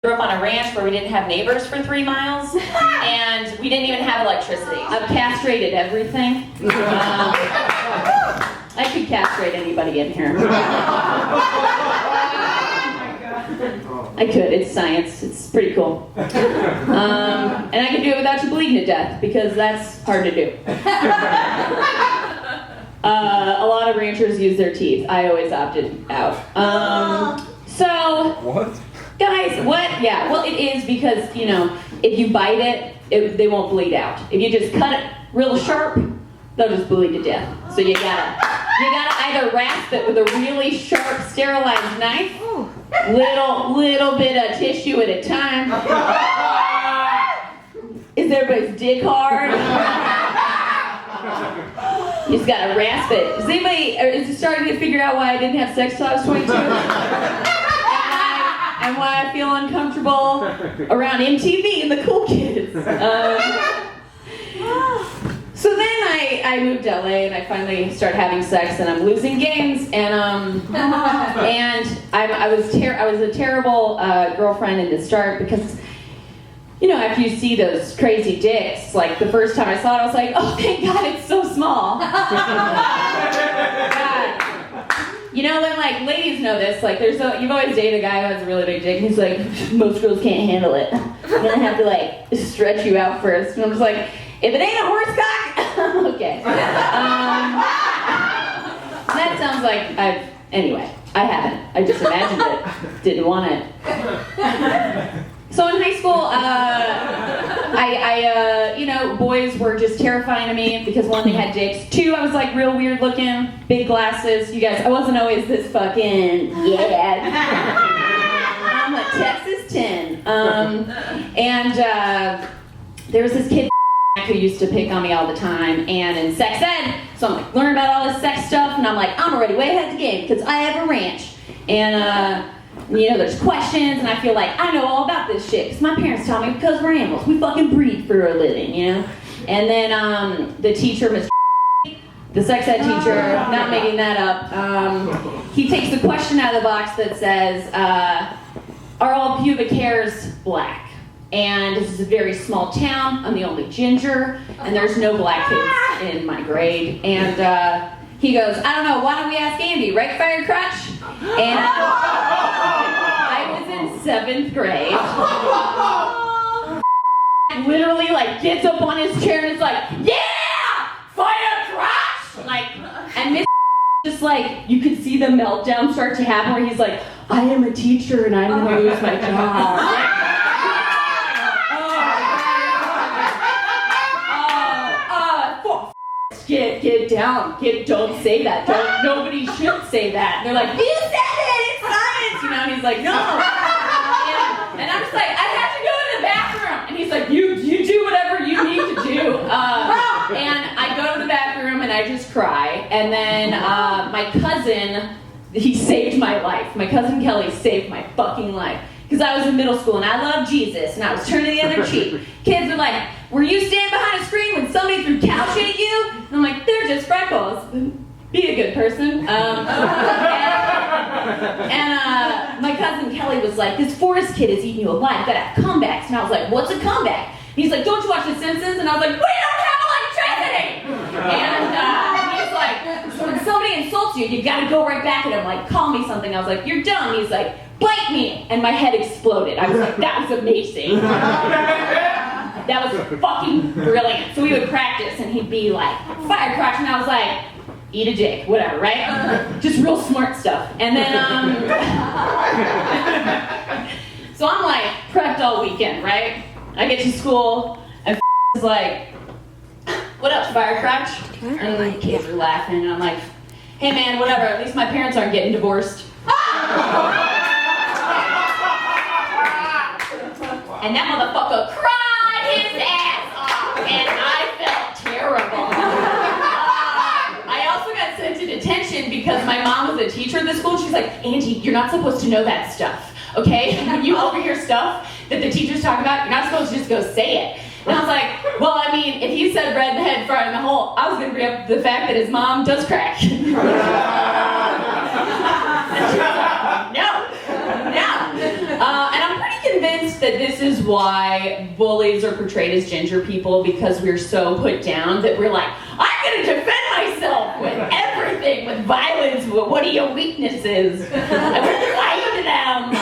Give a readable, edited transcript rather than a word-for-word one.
grew up on a ranch where we didn't have neighbors for 3 miles, and we didn't even have electricity. I've castrated everything. I could castrate anybody in here. I could. It's science. It's pretty cool. And I can do it without you bleeding to death, because that's hard to do. A lot of ranchers use their teeth. I always opted out. What? Guys, what? Yeah, well, it is because, you know, if you bite it, they won't bleed out. If you just cut it real sharp, they'll just bleed to death. So you gotta either rasp it with a really sharp, sterilized knife, little bit of tissue at a time. Is everybody's dick hard? You just gotta rasp it. Is it starting to figure out why I didn't have sex till I was 22? And why I feel uncomfortable around MTV and the cool kids. So then I moved to LA and I finally started having sex and I'm losing games and I was a terrible girlfriend in the start because, you know, after you see those crazy dicks, like the first time I saw it I was like, oh thank God it's so small. God. You know, when like ladies know this, like you've always dated a guy who has a really big dick and he's like, most girls can't handle it. I'm gonna have to like stretch you out first. And I'm just like, if it ain't a horse cock, okay. That sounds like anyway, I haven't. I just imagined it. Didn't want it. So in high school, you know, boys were just terrifying to me because one, they had dicks. Two, I was like real weird looking, big glasses. You guys, I wasn't always this fucking, I'm a Texas 10. There was this kid who used to pick on me all the time, and in sex ed, so I'm like learning about all this sex stuff, and I'm like, I'm already way ahead of the game because I have a ranch. And you know, there's questions, and I feel like I know all about this shit because my parents taught me because we're animals. We fucking breed for a living, you know? And then the teacher, Mr. the sex ed teacher, not making that up, he takes the question out of the box that says, are all pubic hairs black? And this is a very small town. I'm the only ginger, and there's no black kids in my grade. And he goes, I don't know, why don't we ask Andie, right, fire crotch? And I was in 7th grade. Literally, like, gets up on his chair and is like, yeah, fire crotch! Like, and Miss just like, you could see the meltdown start to happen where he's like, I am a teacher and I'm gonna lose my job. Get down. Don't say that. Nobody should say that. And they're like, you said it, it's science, you know, and he's like, no. And I'm just like, I have to go to the bathroom. And he's like, you do whatever you need to do. And I go to the bathroom and I just cry. And then my cousin, he saved my life. My cousin Kelly saved my fucking life. Because I was in middle school and I loved Jesus and I was turning the other cheek. Kids are like, were you standing behind a screen when somebody threw cow shit at you? And I'm like, they're just freckles. Be a good person. My cousin Kelly was like, this Forrest kid is eating you alive. Gotta have comebacks. And I was like, what's a comeback? And he's like, don't you watch The Simpsons? And I was like, we don't have electricity! And he's like, so when somebody insults you, you gotta go right back at him, like, call me something. I was like, you're dumb. He's like, bite me! And my head exploded. I was like, that was amazing. That was fucking brilliant. So we would practice and he'd be like, fire crotch, and I was like, eat a dick, whatever, right? Just real smart stuff. And then, so I'm like prepped all weekend, right? I get to school and is like, what up, fire crotch? And the kids are laughing and I'm like, hey man, whatever, at least my parents aren't getting divorced. And that motherfucker cried his ass off, and I felt terrible. I also got sent to detention because my mom was a teacher at the school. She's like, Andie, you're not supposed to know that stuff, okay? When you overhear stuff that the teachers talk about, you're not supposed to just go say it. And I was like, well, I mean, if you said red in the head, fart in the hole, I was going to bring up the fact that his mom does crack. And she was like, no. And I'm pretty convinced that this is why bullies are portrayed as ginger people, because we're so put down that we're like, I'm going to defend myself with everything, with violence. What are your weaknesses? I will fight them.